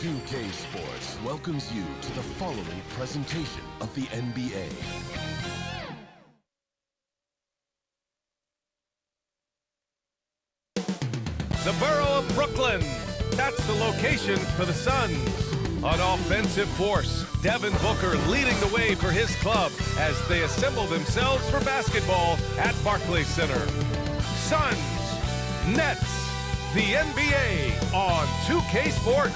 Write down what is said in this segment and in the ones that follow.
2K Sports welcomes you to the following presentation of the NBA. The borough of Brooklyn. That's the location for the Suns. An offensive force. Devin Booker leading the way for his club as they assemble themselves for basketball at Barclays Center. Suns, Nets, the NBA on 2K Sports.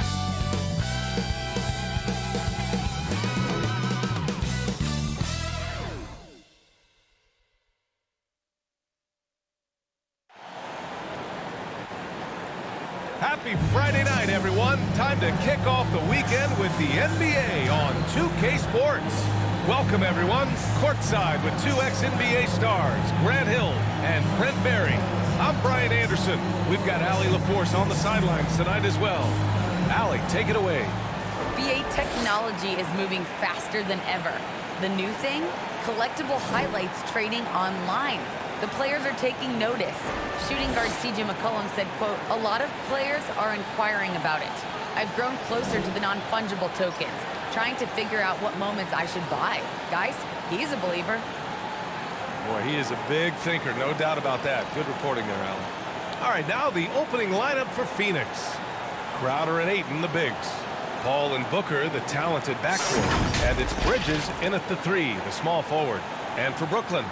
Happy Friday night, everyone. Time to kick off the weekend with the NBA on 2K Sports. Welcome, everyone. Courtside with two ex-NBA stars, Grant Hill and Brent Berry. I'm Brian Anderson. We've got Allie LaForce on the sidelines tonight as well. Allie, take it away. NBA technology is moving faster than ever. The new thing? Collectible highlights trading online. The players are taking notice. Shooting guard CJ McCollum said, quote, "A lot of players are inquiring about it. I've grown closer to the non-fungible tokens, trying to figure out what moments I should buy." Guys, he's a believer. Boy, he is a big thinker, no doubt about that. Good reporting there, Allie. All right, now the opening lineup for Phoenix. Crowder and Ayton, the bigs. Paul and Booker, the talented backcourt. And it's Bridges in at the three, the small forward. And for Brooklyn,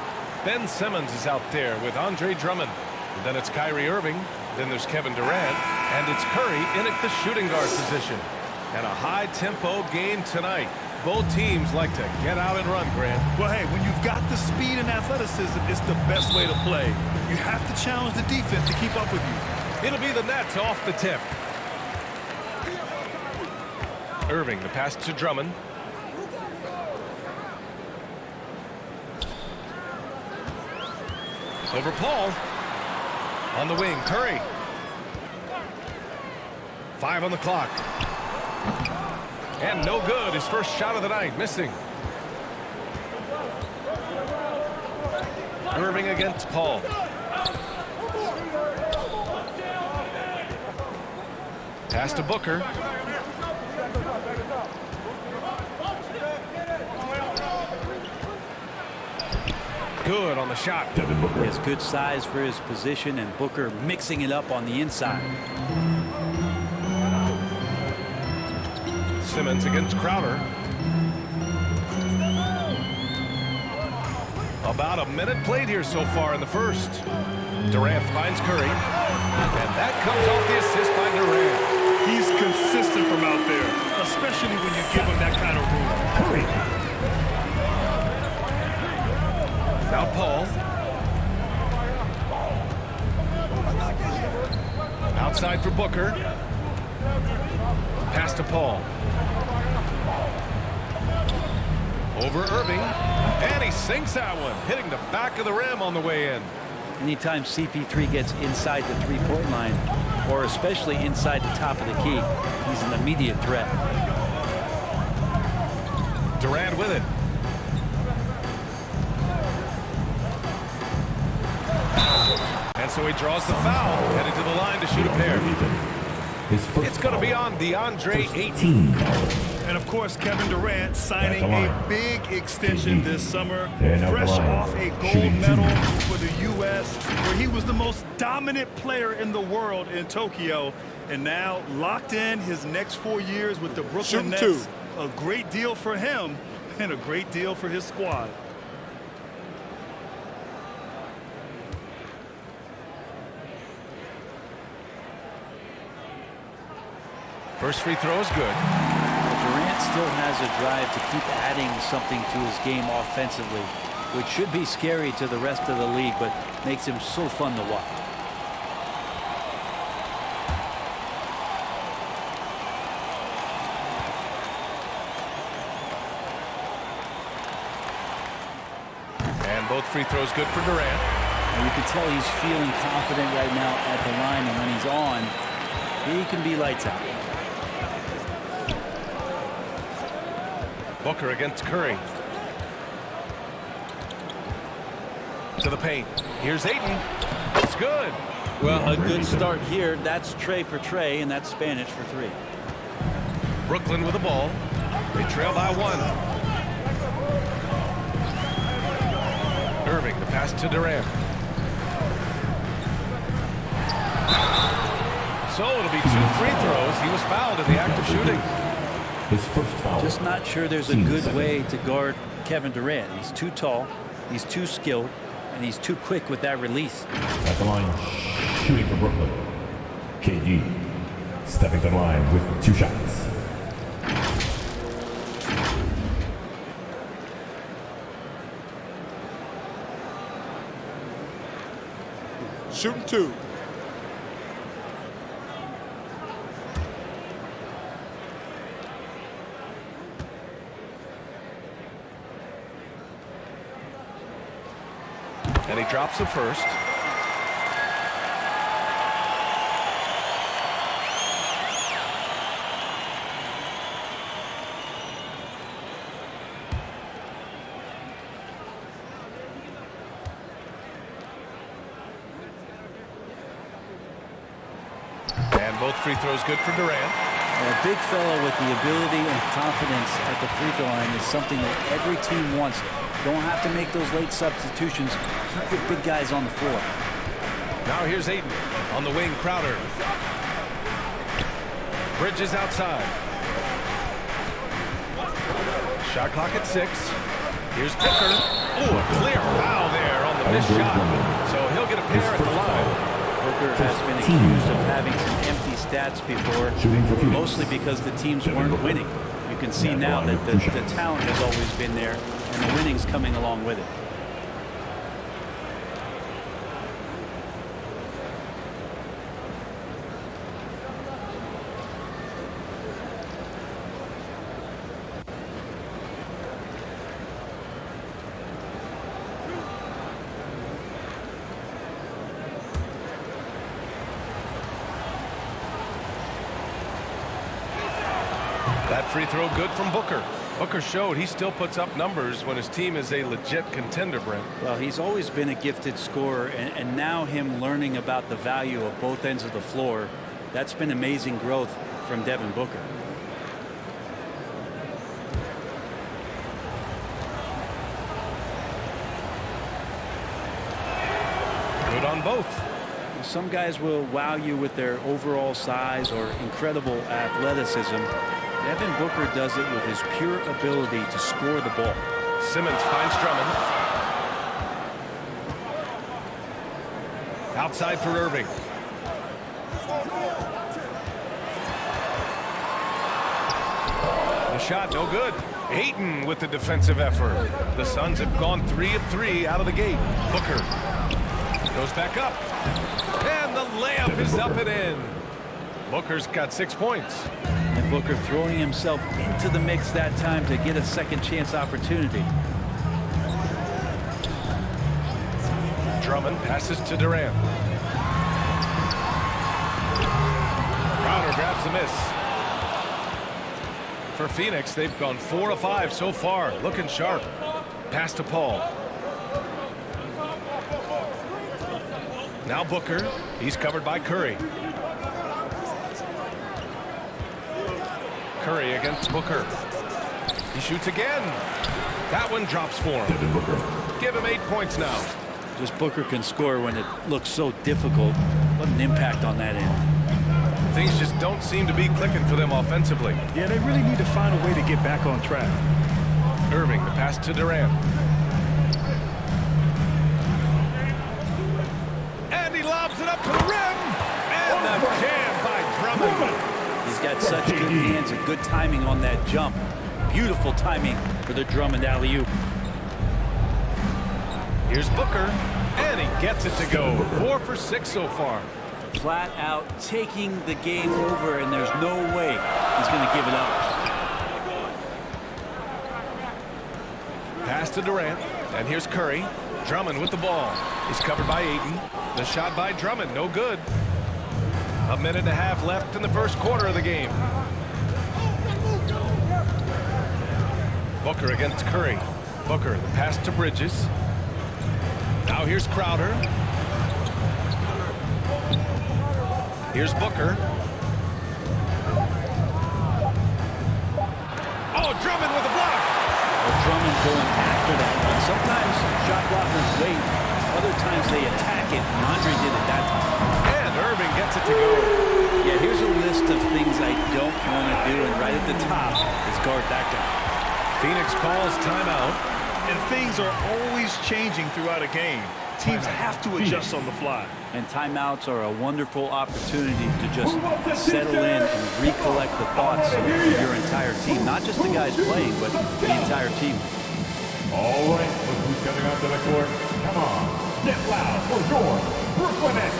Ben Simmons is out there with Andre Drummond. And then it's Kyrie Irving. Then there's Kevin Durant. And it's Curry in at the shooting guard position. And a high-tempo game tonight. Both teams like to get out and run, Grant. Well, hey, when you've got the speed and athleticism, it's the best way to play. You have to challenge the defense to keep up with you. It'll be the Nets off the tip. Irving, the pass to Drummond. Over Paul. On the wing, Curry. 5 on the clock. And no good. His first shot of the night, missing. Irving against Paul. Pass to Booker. Good on the shot. He has good size for his position, and Booker mixing it up on the inside. Simmons against Crowder. About a minute played here so far in the first. Durant finds Curry. And that comes off the assist by Durant. He's consistent from out there, especially when you give him that kind of room. Curry. Now Paul. Outside for Booker. Pass to Paul. Over Irving. And he sinks that one, hitting the back of the rim on the way in. Anytime CP3 gets inside the three-point line, or especially inside the top of the key, he's an immediate threat. Durant with it. And so he draws the foul, headed to the line to shoot a pair. It's going to be on DeAndre Ayton. And of course, Kevin Durant signing a big extension this summer, fresh off a gold medal for the U.S., where he was the most dominant player in the world in Tokyo, and now locked in his next 4 years with the Brooklyn Nets. A great deal for him and a great deal for his squad. First free throw is good. Durant still has a drive to keep adding something to his game offensively, which should be scary to the rest of the league, but makes him so fun to watch. And both free throws good for Durant. And you can tell he's feeling confident right now at the line, and when he's on, he can be lights out. Booker against Curry. To the paint. Here's Ayton. It's good. Well, a good start here. That's Trey for Trey, and that's Spanish for three. Brooklyn with the ball. They trail by 1. Irving, the pass to Durant. So it'll be 2 free throws. He was fouled in the act of shooting. His first foul. Just not sure there's a good way to guard Kevin Durant. He's too tall, he's too skilled, and he's too quick with that release. At the line, shooting for Brooklyn. KD stepping to the line with 2 shots. Shooting 2. And he drops the first. And both free throws good for Durant. A big fella with the ability and confidence at the free throw line is something that every team wants. Don't have to make those late substitutions. Keep your big guys on the floor. Now here's Ayton on the wing. Crowder. Bridges outside. Shot clock at 6. Here's Booker. Oh, a clear foul there on the missed shot. So he'll get a pair at the line. Booker has been accused of having some empty stats before, mostly because the teams weren't winning. You can see now that the talent has always been there, and the winning's coming along with it. That free throw good from Booker. Booker showed he still puts up numbers when his team is a legit contender, Brent. Well, he's always been a gifted scorer, and now him learning about the value of both ends of the floor, that's been amazing growth from Devin Booker. Good on both. Some guys will wow you with their overall size or incredible athleticism. Devin Booker does it with his pure ability to score the ball. Simmons finds Drummond. Outside for Irving. The shot no good. Ayton with the defensive effort. The Suns have gone 3 of 3 out of the gate. Booker goes back up. And the layup is up and in. Booker's got 6 points. And Booker throwing himself into the mix that time to get a second chance opportunity. Drummond passes to Durant. Crowder grabs the miss. For Phoenix, they've gone 4 of 5 so far. Looking sharp. Pass to Paul. Now Booker. He's covered by Curry. Curry against Booker. He shoots again. That one drops for him. Give him 8 points now. Just Booker can score when it looks so difficult. What an impact on that end. Things just don't seem to be clicking for them offensively. Yeah, they really need to find a way to get back on track. Irving, the pass to Durant. And he lobs it up to the rim. And the jam by Drummond. He's got such good hands and good timing on that jump. Beautiful timing for the Drummond alley-oop. Here's Booker, and he gets it to go. 4 for 6 so far. Flat out taking the game over, and there's no way he's going to give it up. Pass to Durant, and here's Curry. Drummond with the ball. He's covered by Ayton. The shot by Drummond, no good. A minute and a half left in the first quarter of the game. Booker against Curry. Booker, the pass to Bridges. Now here's Crowder. Here's Booker. going after that one. Sometimes shot blockers wait. Other times they attack it, and Andre did it that time. And Irving gets it to go. Yeah, here's a list of things I don't want to do, and right at the top is guard that guy. Phoenix calls timeout. And things are always changing throughout a game. Teams have to adjust on the fly. And timeouts are a wonderful opportunity to just settle in and recollect the thoughts of your entire team. Not just the guys playing, but the entire team. All right, look who's coming onto the court. Come on, get loud for your Brooklyn Nets.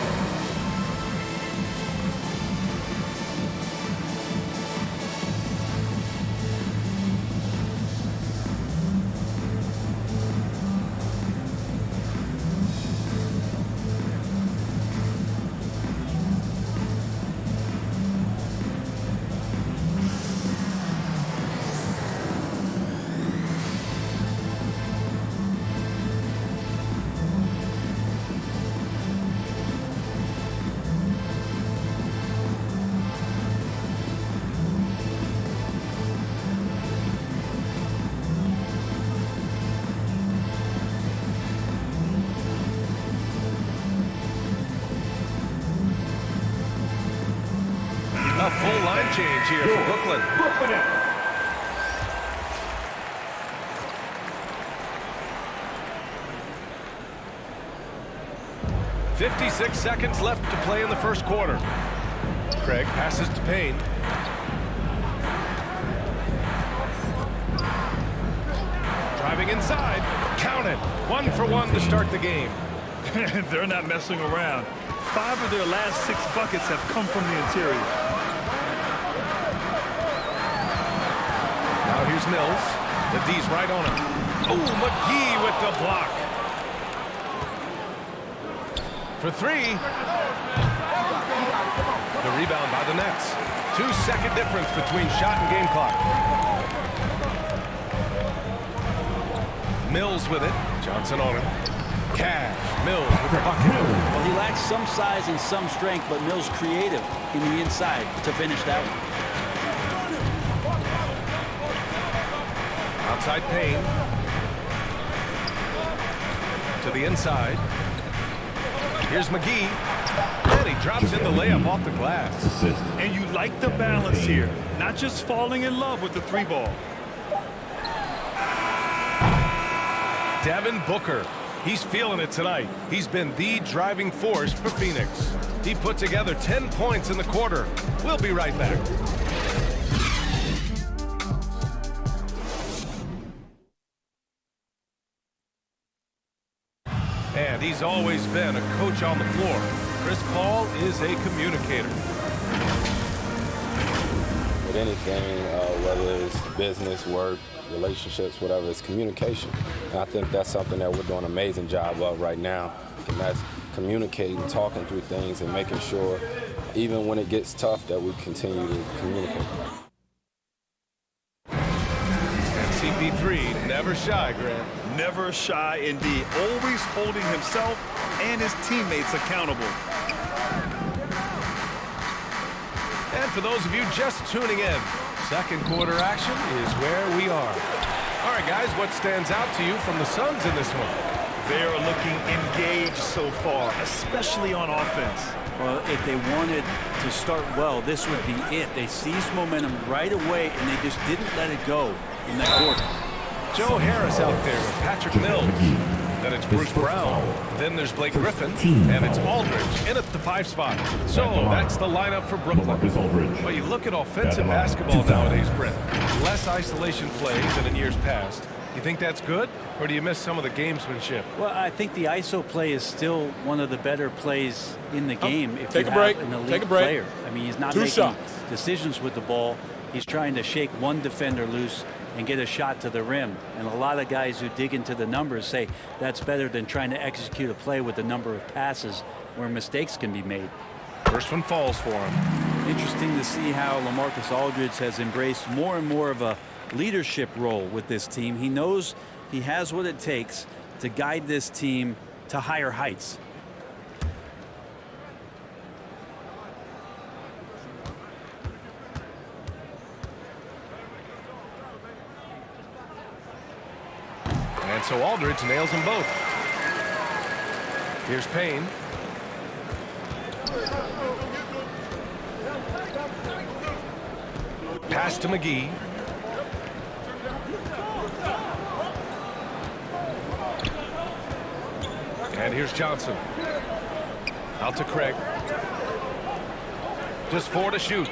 A full line change here for Brooklyn. 56 seconds left to play in the first quarter. Craig passes to Payne. Driving inside. Count it. 1 for 1 to start the game. They're not messing around. 5 of their last 6 buckets have come from the interior. Now here's Mills. The D's right on him. Oh, McGee with the block. For 3. The rebound by the Nets. 2-second difference between shot and game clock. Mills with it. Johnson on him. Cash. Mills with the bucket. Well, he lacks some size and some strength, but Mills creative in the inside to finish that one. Outside Payne. To the inside. Here's McGee. And he drops in the layup off the glass. And you like the balance here. Not just falling in love with the 3 ball. Devin Booker. He's feeling it tonight. He's been the driving force for Phoenix. He put together 10 points in the quarter. We'll be right back. And he's always been a coach on the floor. Chris Paul is a communicator. With anything, whether it's business, work, relationships, whatever, it's communication. And I think that's something that we're doing an amazing job of right now. And that's communicating, talking through things, and making sure, even when it gets tough, that we continue to communicate. And CP3, never shy, Grant. Never shy indeed. Always holding himself and his teammates accountable. And for those of you just tuning in, second quarter action is where we are. All right, guys, what stands out to you from the Suns in this one? They are looking engaged so far, especially on offense. Well, if they wanted to start well, this would be it. They seized momentum right away, and they just didn't let it go in that quarter. Joe Harris out there with Patrick Mills. Then it's Bruce Brown. Then there's Blake Griffin. And it's Aldridge in at the 5 spot. So that's the lineup for Brooklyn. Well, you look at offensive basketball nowadays, Brent. Less isolation plays than in years past. You think that's good, or do you miss some of the gamesmanship? Well, I think the ISO play is still one of the better plays in the game if Take you a break. have an elite Take a break. player. I mean, he's not 2 making shots. decisions with the ball. He's trying to shake one defender loose and get a shot to the rim. And a lot of guys who dig into the numbers say that's better than trying to execute a play with a number of passes where mistakes can be made. First one falls for him. Interesting to see how LaMarcus Aldridge has embraced more and more of a leadership role with this team. He knows he has what it takes to guide this team to higher heights. And so Aldridge nails them both. Here's Payne. Pass to McGee. And here's Johnson. Out to Craig. Just 4 to shoot.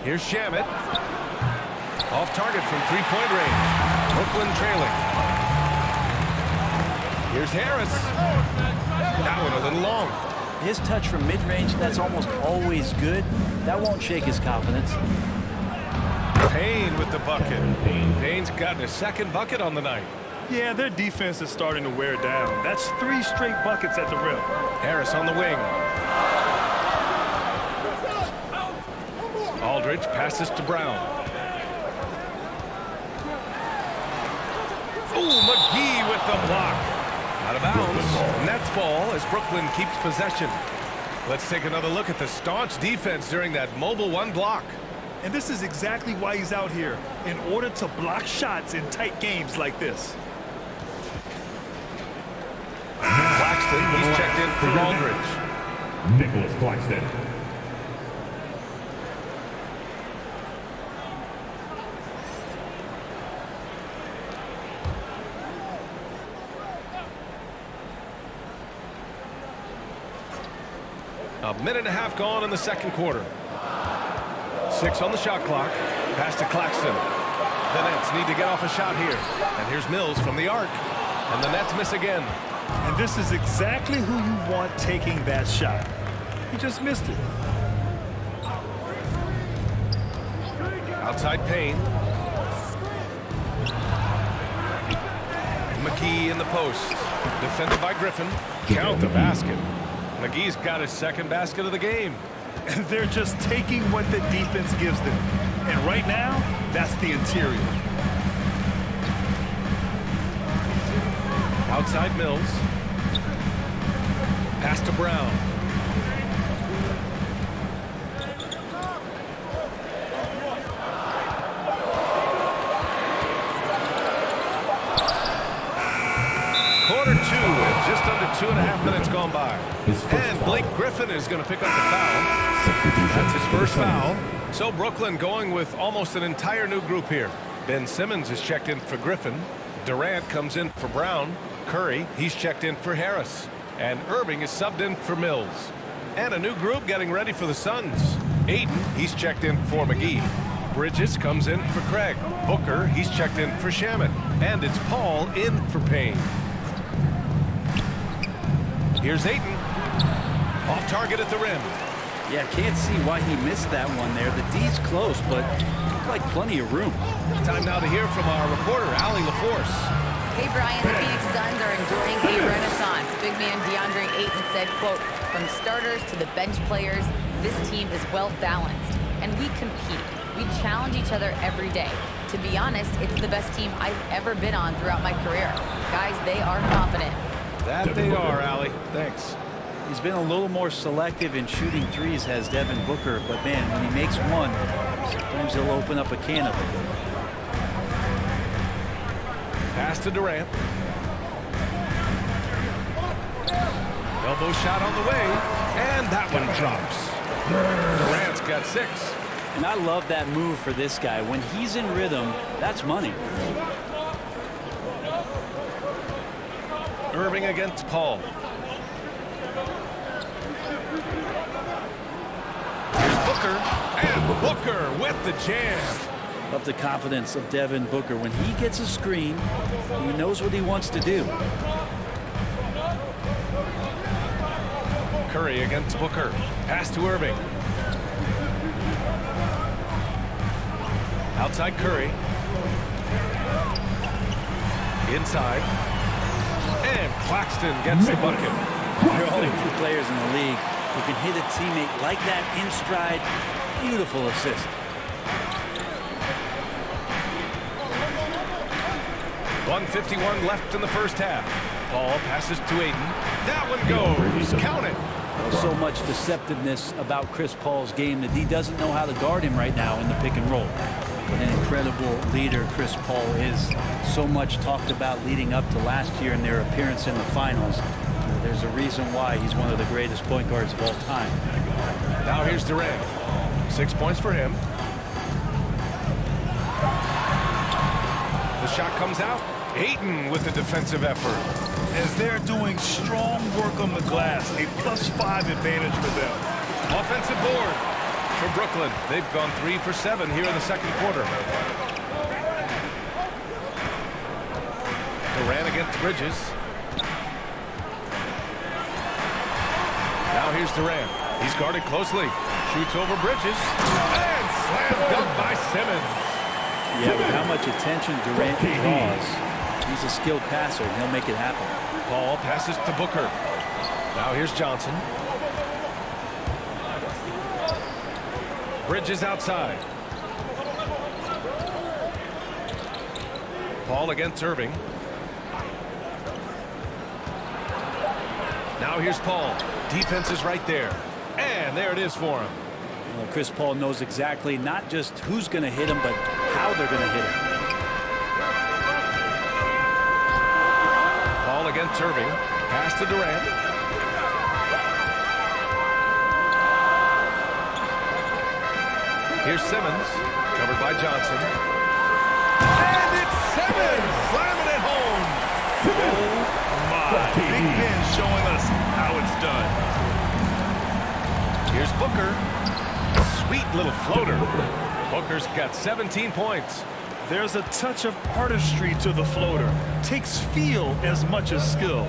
Here's Shamet. Off target from three-point range. Brooklyn trailing. Here's Harris. That one a little long. His touch from mid-range, that's almost always good. That won't shake his confidence. Payne with the bucket. Payne's gotten his second bucket on the night. Yeah, their defense is starting to wear down. That's 3 straight buckets at the rim. Harris on the wing. Aldridge passes to Brown. Ooh, McGee with the block. Out of bounds. Nets ball as Brooklyn keeps possession. Let's take another look at the staunch defense during that mobile 1 block. And this is exactly why he's out here, in order to block shots in tight games like this. Claxton, he's checked in for Aldridge. Nicholas Claxton. A minute and a half gone in the second quarter. 6 on the shot clock. Pass to Claxton. The Nets need to get off a shot here. And here's Mills from the arc. And the Nets miss again. And this is exactly who you want taking that shot. He just missed it. Outside Payne. McGee in the post. Defended by Griffin. Count the basket. McGee's got his second basket of the game. And they're just taking what the defense gives them. And right now, that's the interior. Outside Mills. Pass to Brown. Quarter 2 and just under 2.5 minutes gone by. And Blake Griffin is going to pick up the foul. That's his first foul. So Brooklyn going with almost an entire new group here. Ben Simmons is checked in for Griffin. Durant comes in for Brown. Curry, he's checked in for Harris. And Irving is subbed in for Mills. And a new group getting ready for the Suns. Ayton, he's checked in for McGee. Bridges comes in for Craig. Booker, he's checked in for Shamet. And it's Paul in for Payne. Here's Ayton. Off target at the rim. Yeah, can't see why he missed that one there. The D's close, but looked like plenty of room. Time now to hear from our reporter, Allie LaForce. Hey, Brian, the Phoenix Suns are enjoying a renaissance. Big man DeAndre Ayton said, quote, from starters to the bench players, this team is well-balanced, and we compete. We challenge each other every day. To be honest, it's the best team I've ever been on throughout my career. Guys, they are confident. That they are, Allie. Thanks. He's been a little more selective in shooting threes, has Devin Booker, but man, when he makes one, sometimes he'll open up a can of it. Pass to Durant. Elbow shot on the way, and that one drops. Durant's got 6. And I love that move for this guy. When he's in rhythm, that's money. Irving against Paul. Here's Booker, and Booker with the jam. Love the confidence of Devin Booker. When he gets a screen, he knows what he wants to do. Curry against Booker. Pass to Irving. Outside Curry. Inside. And Claxton gets the bucket. There are only 2 players in the league who can hit a teammate like that in stride. Beautiful assist. .151 left in the first half. Paul passes to Ayton. That one goes. Count it. So much deceptiveness about Chris Paul's game that he doesn't know how to guard him right now in the pick and roll. What an incredible leader Chris Paul is. So much talked about leading up to last year and their appearance in the finals. There's a reason why he's one of the greatest point guards of all time. Now here's Durant. 6 points for him. The shot comes out. Ayton with the defensive effort. As they're doing strong work on the glass, a +5 advantage for them. Offensive board for Brooklyn. They've gone 3 for 7 here in the second quarter. Durant against Bridges. Now here's Durant. He's guarded closely. Shoots over Bridges. And slam dunk by Simmons. Yeah, with how much attention Durant draws, he's a skilled passer, and he'll make it happen. Paul passes to Booker. Now here's Johnson. Bridges outside. Paul against Irving. Now here's Paul. Defense is right there. And there it is for him. Well, Chris Paul knows exactly not just who's going to hit him, but how they're going to hit him. Paul against Irving. Pass to Durant. Here's Simmons. Covered by Johnson. And it's Simmons slamming it home. Oh my. Big Ben showing us how it's done. Here's Booker. Sweet little floater. Booker's got 17 points. There's a touch of artistry to the floater. Takes feel as much as skill.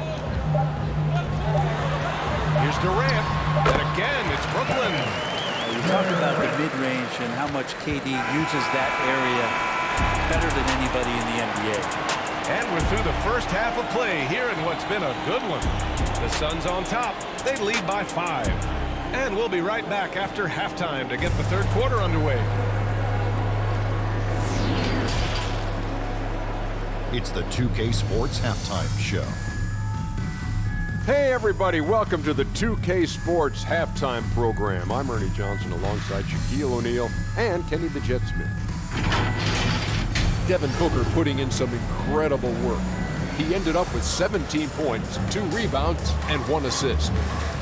Here's Durant. And again, it's Brooklyn. You talk about the mid-range and how much KD uses that area better than anybody in the NBA. And we're through the first half of play here in what's been a good one. The Suns on top. They lead by 5. And we'll be right back after halftime to get the third quarter underway. It's the 2K Sports Halftime Show. Hey everybody, welcome to the 2K Sports Halftime Program. I'm Ernie Johnson alongside Shaquille O'Neal and Kenny the Jet Smith. Devin Booker putting in some incredible work. He ended up with 17 points, 2 rebounds, and 1 assist.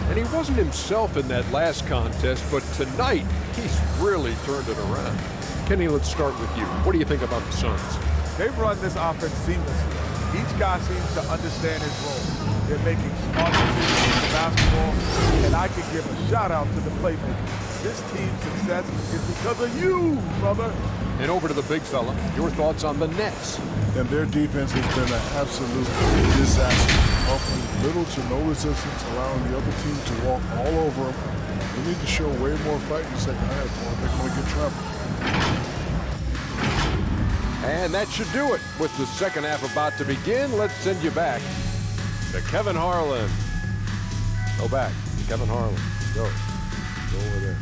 And he wasn't himself in that last contest, but tonight, he's really turned it around. Kenny, let's start with you. What do you think about the Suns? They've run this offense seamlessly. Each guy seems to understand his role. They're making smart decisions with the basketball, and I can give a shout out to the playmakers. This team's success is because of you, brother. And over to the big fella, your thoughts on the Nets? And their defense has been an absolute disaster, offering little to no resistance, allowing the other team to walk all over them. We need to show way more fight in the second half, or they're going to get trapped. And that should do it. With the second half about to begin, let's send you back to Kevin Harlan. Go back to Kevin Harlan. Go over there.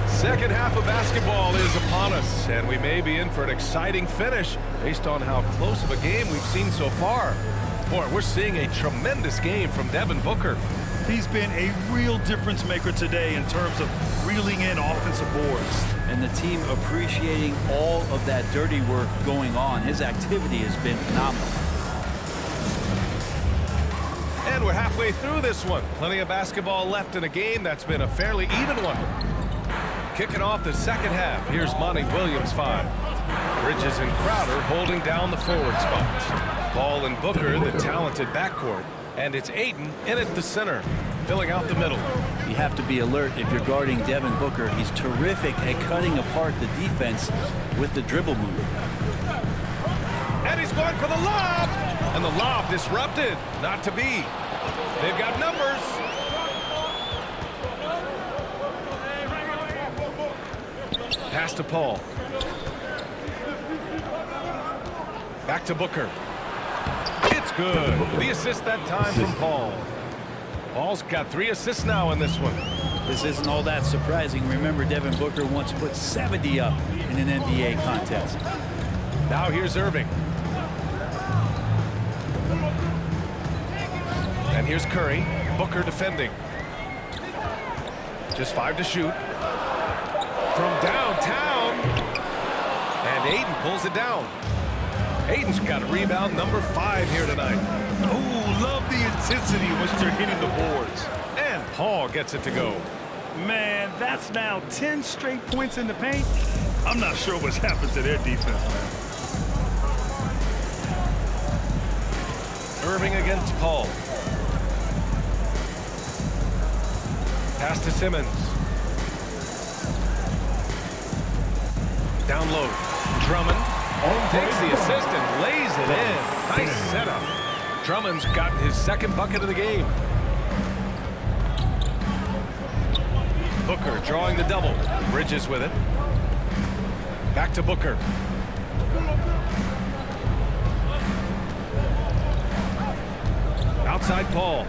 Second half of basketball is upon us, and we may be in for an exciting finish based on how close of a game we've seen so far. Boy, we're seeing a tremendous game from Devin Booker. He's been a real difference maker today in terms of reeling in offensive boards. And the team appreciating all of that dirty work going on. His activity has been phenomenal. And we're halfway through this one. Plenty of basketball left in a game that's been a fairly even one. Kicking off the second half, here's Monty Williams 5. Bridges and Crowder holding down the forward spots. Paul and Booker, the talented backcourt. And it's Ayton in at the center, filling out the middle. You have to be alert if you're guarding Devin Booker. He's terrific at cutting apart the defense with the dribble move. And he's going for the lob. And the lob disrupted. Not to be. They've got numbers. Pass to Paul. Back to Booker. It's good. The assist that time from Paul. Paul's got 3 assists now in this one. This isn't all that surprising. Remember, Devin Booker once put 70 up in an NBA contest. Now here's Irving. And here's Curry. Booker defending. Just 5 to shoot. From downtown. And Ayton pulls it down. Ayton's got a rebound number 5 here tonight. Ooh, love the intensity in which they're hitting the boards. And Paul gets it to go. Man, that's now 10 straight points in the paint. I'm not sure what's happened to their defense, man. Irving against Paul. Pass to Simmons. Down low. Drummond takes the assist and lays it in. Nice setup. Drummond's gotten his second bucket of the game. Booker drawing the double. Bridges with it. Back to Booker. Outside Paul.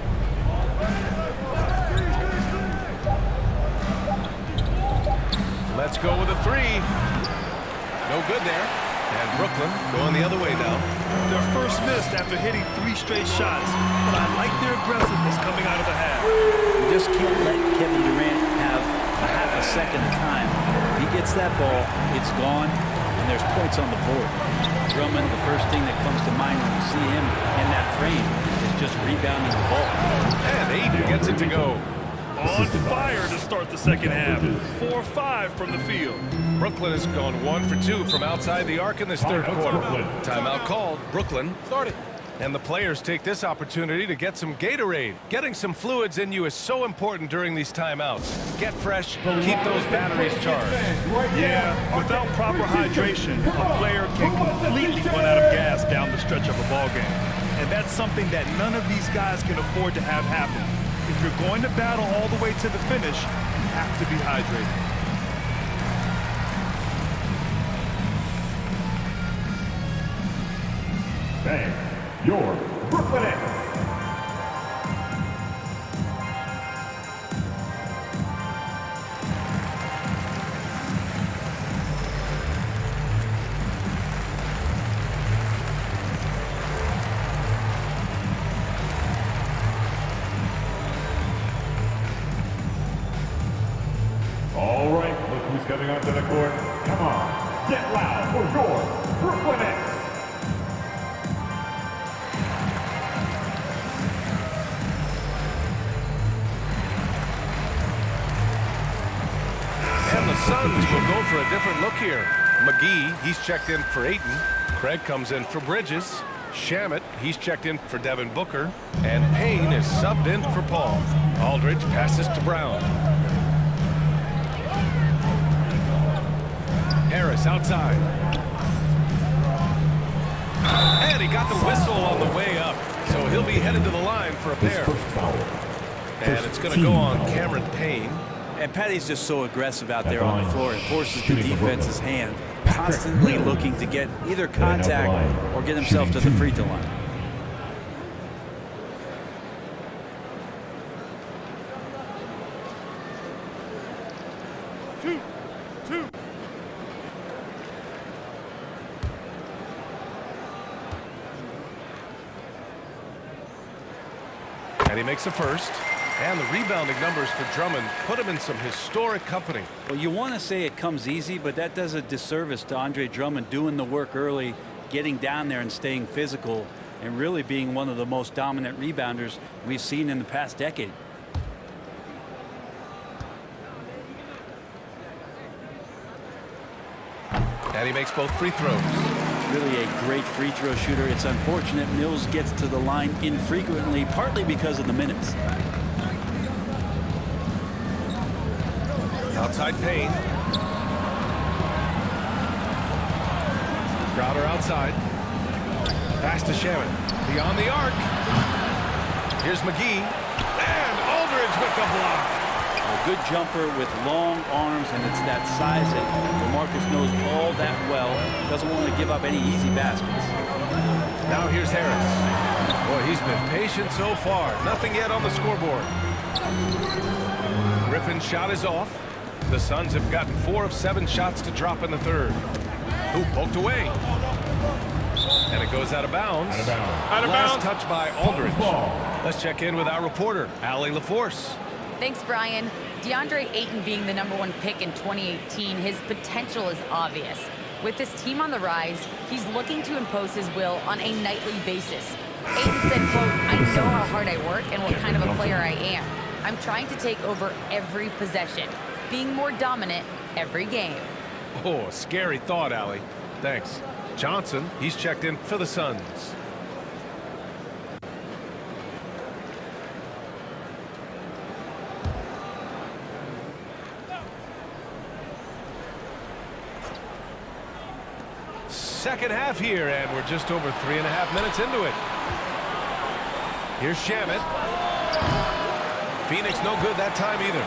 Let's go with a 3. No good there. And Brooklyn going the other way now. Their first miss after hitting 3 straight shots. But I like their aggressiveness coming out of the half. You just can't let Kevin Durant have a half a second of time. If he gets that ball, it's gone, and there's points on the board. Drummond, the first thing that comes to mind when you see him in that frame is just rebounding the ball. And Ayton gets it to go. On fire to start the second half. 4-5 from the field. Brooklyn has gone 1 for 2 from outside the arc in this third quarter. Timeout called. Brooklyn. Start it. And the players take this opportunity to get some Gatorade. Getting some fluids in you is so important during these timeouts. Get fresh, keep those batteries charged. Yeah, without proper hydration, a player can completely run out of gas down the stretch of a ball game. And that's something that none of these guys can afford to have happen. If you're going to battle all the way to the finish, you have to be hydrated. Thanks. Your Brooklyn Nets. All right, look who's coming onto the court. Come on, get loud for your Brooklyn Nets. And the Suns will go for a different look here. McGee, he's checked in for Ayton. Craig comes in for Bridges. Shamet, he's checked in for Devin Booker. And Payne is subbed in for Paul. Aldridge passes to Brown. Harris outside. And he got the whistle on the way up. So he'll be headed to the line for a pair. And it's going to go on Cameron Payne. And Patty's just so aggressive out there on the floor. It forces the defense's hand, constantly looking to get either contact or get himself to the free throw line. Two. And he makes a first. And the rebounding numbers for Drummond put him in some historic company. Well, you want to say it comes easy, but that does a disservice to Andre Drummond doing the work early, getting down there and staying physical, and really being one of the most dominant rebounders we've seen in the past decade. And he makes both free throws. Really a great free throw shooter. It's unfortunate Mills gets to the line infrequently, partly because of the minutes. Outside Payne. Crowder outside. Pass to Shamet. Beyond the arc. Here's McGee. And Aldridge with the block. A good jumper with long arms, and it's that size that DeMarcus knows all that well. Doesn't want to give up any easy baskets. Now here's Harris. Boy, he's been patient so far. Nothing yet on the scoreboard. Griffin's shot is off. The Suns have gotten 4 of 7 shots to drop in the third. Ooh, poked away. And it goes out of bounds. Out of Last bounds. touch by Aldridge. Let's check in with our reporter, Allie LaForce. Thanks, Brian. DeAndre Ayton being the #1 pick in 2018, his potential is obvious. With this team on the rise, he's looking to impose his will on a nightly basis. Ayton said, quote, "I know how hard I work and what kind of a player I am. I'm trying to take over every possession, being more dominant every game." Oh, scary thought, Allie. Thanks. Johnson, he's checked in for the Suns. Second half here, and we're just over 3.5 minutes into it. Here's Shamet. Phoenix no good that time either.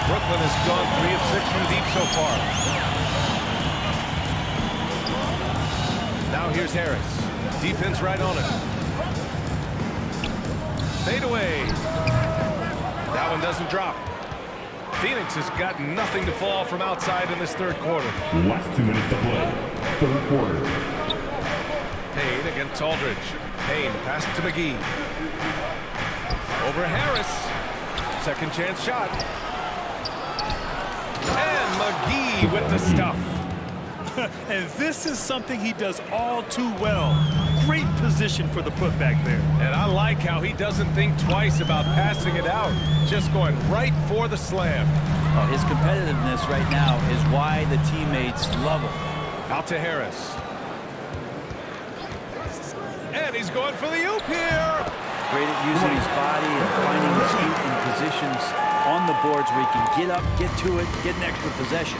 Brooklyn has gone 3 of 6 from deep so far. Now here's Harris. Defense right on it. Fade away. That one doesn't drop. Phoenix has got nothing to fall from outside in this third quarter. Last 2 minutes to play. Third quarter. Payne against Aldridge. Payne pass to McGee. Over Harris. Second chance shot. And McGee with the stuff. And this is something he does all too well. Great position for the putback there. And I like how he doesn't think twice about passing it out. Just going right for the slam. Well, his competitiveness right now is why the teammates love him. Out to Harris. And he's going for the oop here. Great at using his body and finding his feet in positions on the boards where he can get up, get to it, get an extra possession.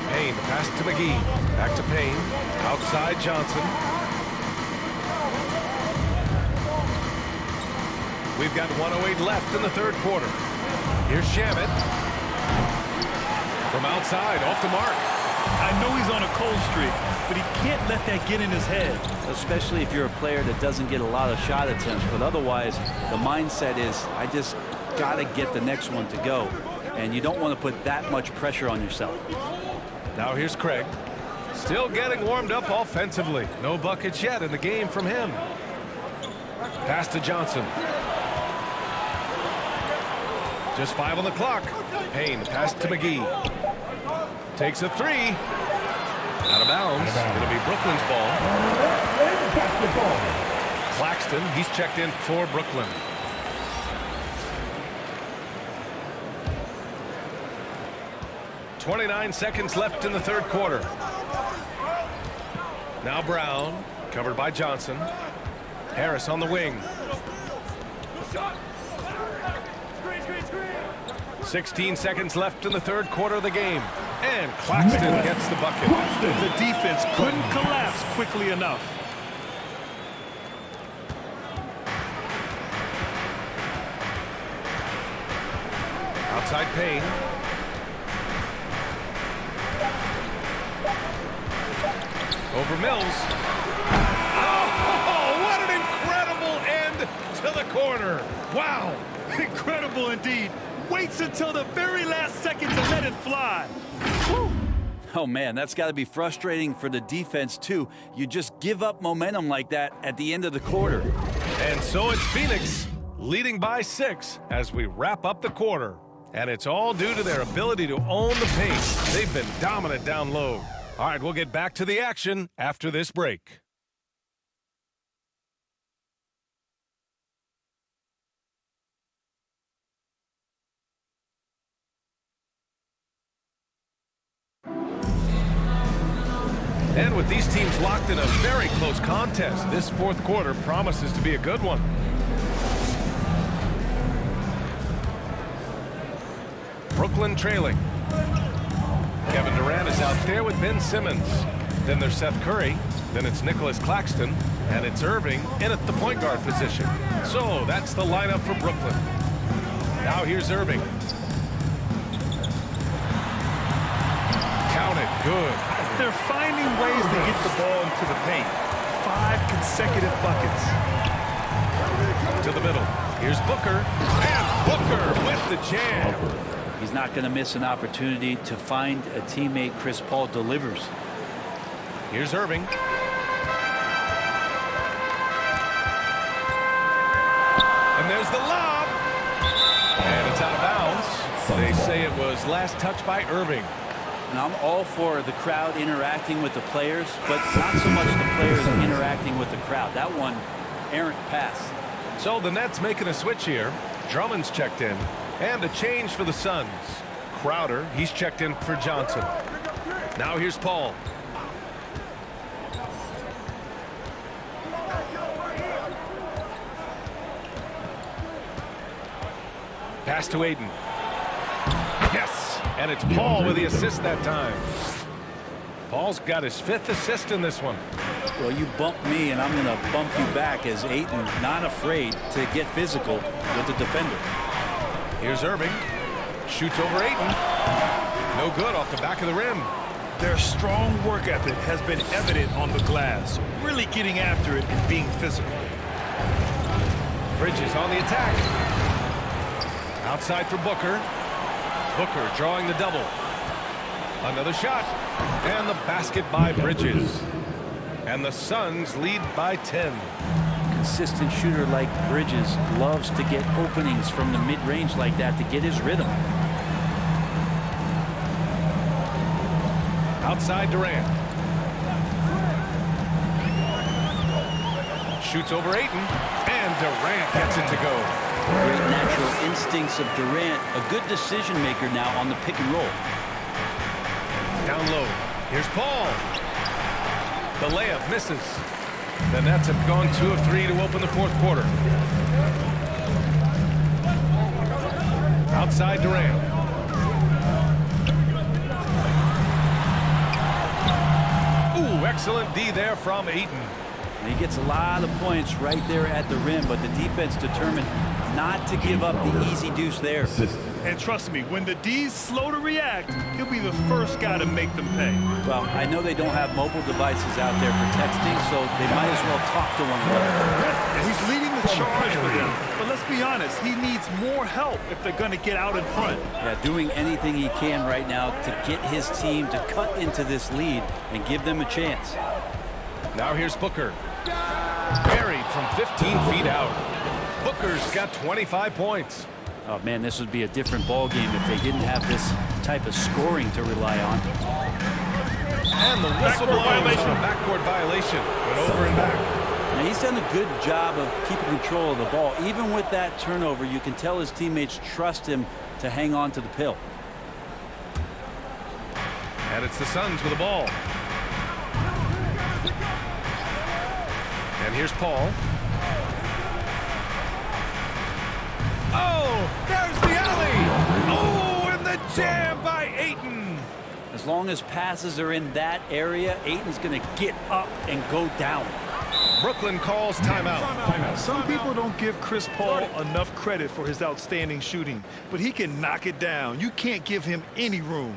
Payne, pass to McGee. Back to Payne. Outside Johnson. We've got 1:08 left in the third quarter. Here's Shamet. From outside, off the mark. I know he's on a cold streak, but he can't let that get in his head. Especially if you're a player that doesn't get a lot of shot attempts, but otherwise the mindset is, I just got to get the next one to go. And you don't want to put that much pressure on yourself. Now here's Craig. Still getting warmed up offensively. No buckets yet in the game from him. Pass to Johnson. Just 5 on the clock. Payne, pass to McGee. Takes a 3. Out of bounds. It'll be Brooklyn's ball. Claxton, he's checked in for Brooklyn. .29 seconds left in the third quarter. Now Brown, covered by Johnson. Harris on the wing. 16 seconds left in the third quarter of the game. And Claxton gets the bucket. The defense couldn't collapse quickly enough. Outside Payne. Over Mills. Oh, what an incredible end to the corner. Wow, incredible indeed. Waits until the very last second to let it fly. Whew. Oh man, that's got to be frustrating for the defense too. You just give up momentum like that at the end of the quarter. And so it's Phoenix leading by 6 as we wrap up the quarter. And it's all due to their ability to own the pace. They've been dominant down low. All right, we'll get back to the action after this break. And with these teams locked in a very close contest, this fourth quarter promises to be a good one. Brooklyn trailing. Kevin Durant is out there with Ben Simmons. Then there's Seth Curry. Then it's Nicholas Claxton. And it's Irving in at the point guard position. So that's the lineup for Brooklyn. Now here's Irving. Count it. Good. They're finding ways to get the ball into the paint. 5 consecutive buckets. To the middle. Here's Booker. And Booker with the jam. He's not going to miss an opportunity to find a teammate. Chris Paul delivers. Here's Irving. And there's the lob. And it's out of bounds. They say it was last touched by Irving. Now, I'm all for the crowd interacting with the players, but not so much the players interacting with the crowd. That one, errant pass. So the Nets making a switch here. Drummond's checked in. And a change for the Suns. Crowder, he's checked in for Johnson. Now here's Paul. Pass to Aiden. Yes, and it's Paul with the assist that time. Paul's got his 5th assist in this one. Well, you bump me, and I'm going to bump you back as Aiden not afraid to get physical with the defender. Here's Irving. Shoots over Aiden. No good off the back of the rim. Their strong work ethic has been evident on the glass, really getting after it and being physical. Bridges on the attack. Outside for Booker. Booker drawing the double. Another shot. And the basket by Bridges. And the Suns lead by 10. Consistent shooter like Bridges loves to get openings from the mid-range like that to get his rhythm. Outside Durant. Shoots over Ayton. And Durant gets it to go. Great natural instincts of Durant. A good decision maker now on the pick and roll. Down low. Here's Paul. The layup misses. The Nets have gone 2 of 3 to open the 4th quarter. Outside Durant. Ooh, excellent D there from Ayton. And he gets a lot of points right there at the rim, but the defense determined not to give up the easy deuce there. And trust me, when the D's slow to react, he'll be the first guy to make them pay. Well, I know they don't have mobile devices out there for texting, so they might as well talk to one another. And he's leading the charge for them. But let's be honest, he needs more help if they're going to get out in front. Yeah, doing anything he can right now to get his team to cut into this lead and give them a chance. Now here's Booker. Buried from 15 feet out. Booker's got 25 points. Oh, man, this would be a different ball game if they didn't have this type of scoring to rely on. And the whistle violation. Backcourt violation. Went over and back. Now, he's done a good job of keeping control of the ball. Even with that turnover, you can tell his teammates trust him to hang on to the pill. And it's the Suns with the ball. And here's Paul. Oh, there's the alley. Oh, and the jam by Ayton. As long as passes are in that area, Ayton's going to get up and go down. Brooklyn calls timeout. Some people don't give Chris Paul enough credit for his outstanding shooting, but he can knock it down. You can't give him any room.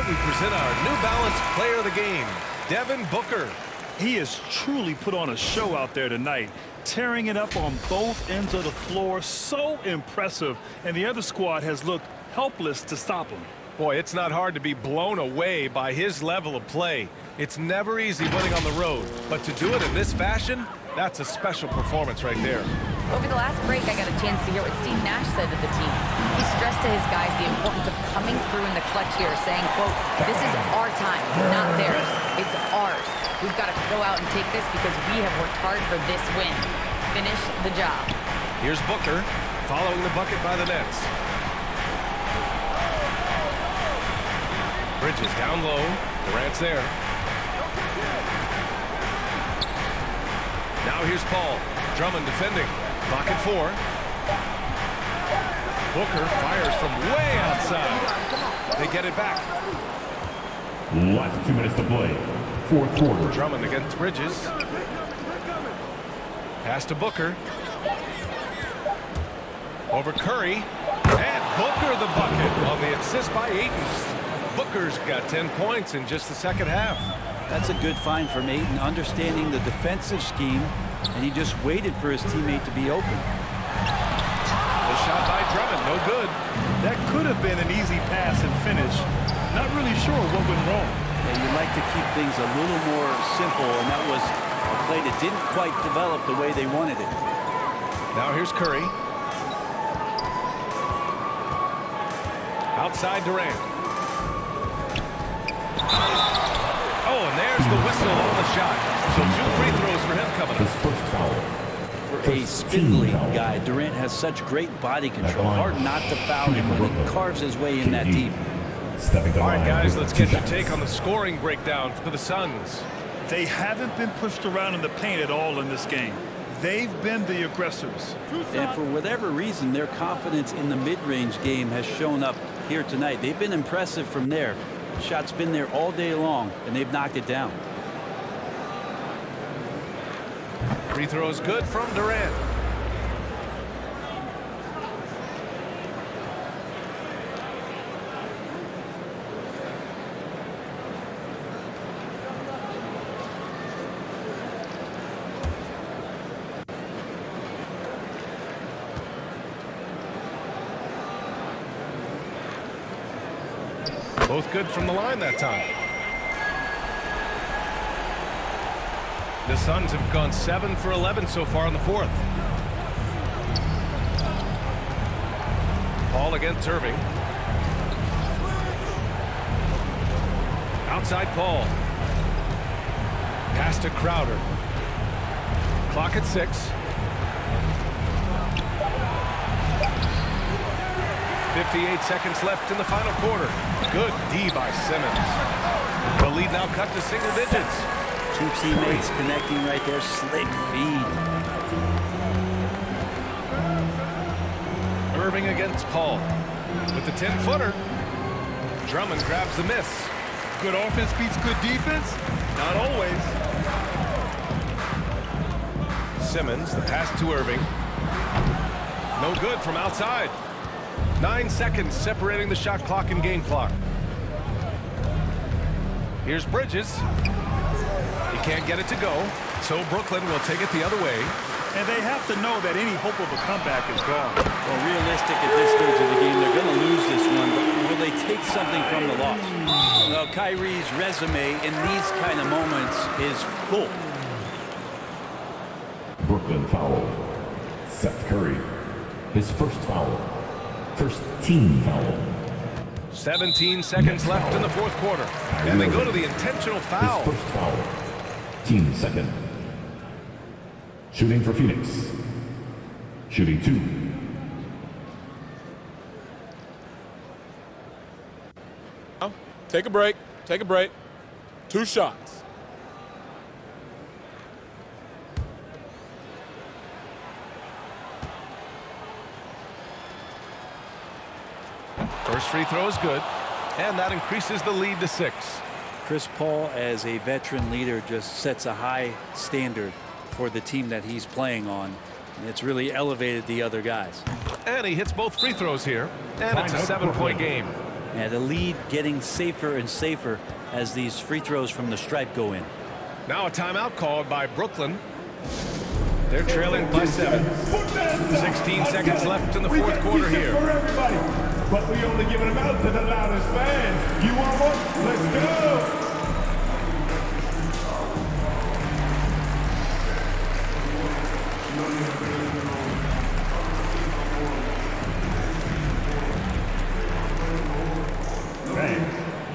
We present our New Balance player of the game, Devin Booker. He has truly put on a show out there tonight, tearing it up on both ends of the floor. So impressive, and the other squad has looked helpless to stop him. Boy, it's not hard to be blown away by his level of play. It's never easy winning on the road, but to do it in this fashion, that's a special performance right there. Over the last break, I got a chance to hear what Steve Nash said to the team. He stressed to his guys the importance of coming through in the clutch here, saying, quote, "This is our time, not theirs. It's ours. We've got to go out and take this because we have worked hard for this win. Finish the job." Here's Booker following the bucket by the Nets. Bridges down low. Durant's there. Now here's Paul. Drummond defending. Clock at 4. Booker fires from way outside. They get it back. Last 2 minutes to play. Fourth quarter. Drummond against Bridges. Pass to Booker. Over Curry. And Booker the bucket on the assist by Ayton. Booker's got 10 points in just the second half. That's a good find from Ayton, understanding the defensive scheme, and he just waited for his teammate to be open. The shot by Drummond, no good. That could have been an easy pass and finish. Not really sure what went wrong. Yeah, you like to keep things a little more simple, and that was a play that didn't quite develop the way they wanted it. Now here's Curry. Outside Durant. Oh, and there's the whistle on the shot. So 2 free throws for him coming His up. first foul. For a spindly guy, Durant has such great body control. Hard not to foul him when he carves his way in that deep. All right, guys, let's get your take on the scoring breakdown for the Suns. They haven't been pushed around in the paint at all in this game. They've been the aggressors. And for whatever reason, their confidence in the mid-range game has shown up here tonight. They've been impressive from there. Shot's been there all day long, and they've knocked it down. Free throw is good from Durant. Both good from the line that time. The Suns have gone 7 for 11 so far in the fourth. Paul against Irving. Outside Paul. Pass to Crowder. Clock at 6. 58 seconds left in the final quarter. Good D by Simmons. The lead now cut to single digits. 2 teammates connecting right there. Slick feed. Irving against Paul. With the 10-footer. Drummond grabs the miss. Good offense beats good defense? Not always. Simmons, the pass to Irving. No good from outside. 9 seconds separating the shot clock and game clock. Here's Bridges. He can't get it to go, so Brooklyn will take it the other way. And they have to know that any hope of a comeback is gone. Well, realistic at this stage of the game, they're going to lose this one, but will they take something from the loss? Well, Kyrie's resume in these kind of moments is full. Brooklyn foul. Seth Curry. His first foul. First team foul. 17 seconds left in the fourth quarter. And they go to the intentional foul. His first foul. Team second. Shooting for Phoenix. Shooting 2. Take a break. Take a break. 2 shots. First free throw is good, and that increases the lead to 6. Chris Paul, as a veteran leader, just sets a high standard for the team that he's playing on. And it's really elevated the other guys. And he hits both free throws here, and it's a 7-point game. And the lead getting safer and safer as these free throws from the stripe go in. Now a timeout called by Brooklyn. They're trailing by 7. 16 seconds left in the fourth quarter here. But we only giving them out to the loudest fans. You want one? Let's go!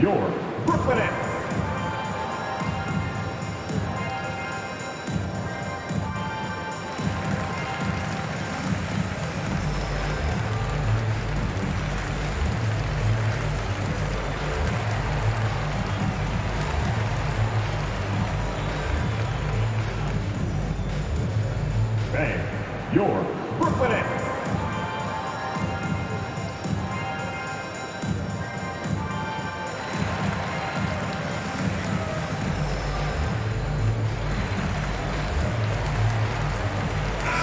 your Brooklyn Nets. Fans, your Brooklyn Nets.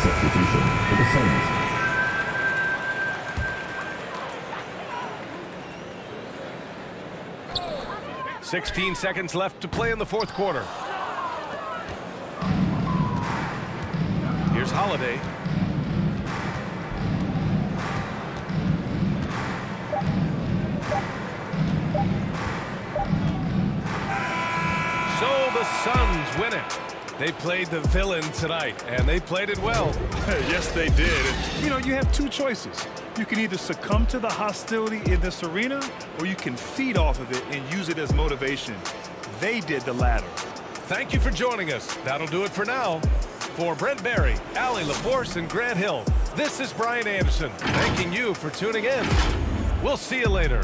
Substitution for the Suns. – 16 seconds left to play in the fourth quarter. Here's Holiday. So the Suns win it. They played the villain tonight, and they played it well. Yes, they did. And, you know, you have two choices. You can either succumb to the hostility in this arena, or you can feed off of it and use it as motivation. They did the latter. Thank you for joining us. That'll do it for now. For Brent Barry, Allie LaForce, and Grant Hill, this is Brian Anderson, thanking you for tuning in. We'll see you later.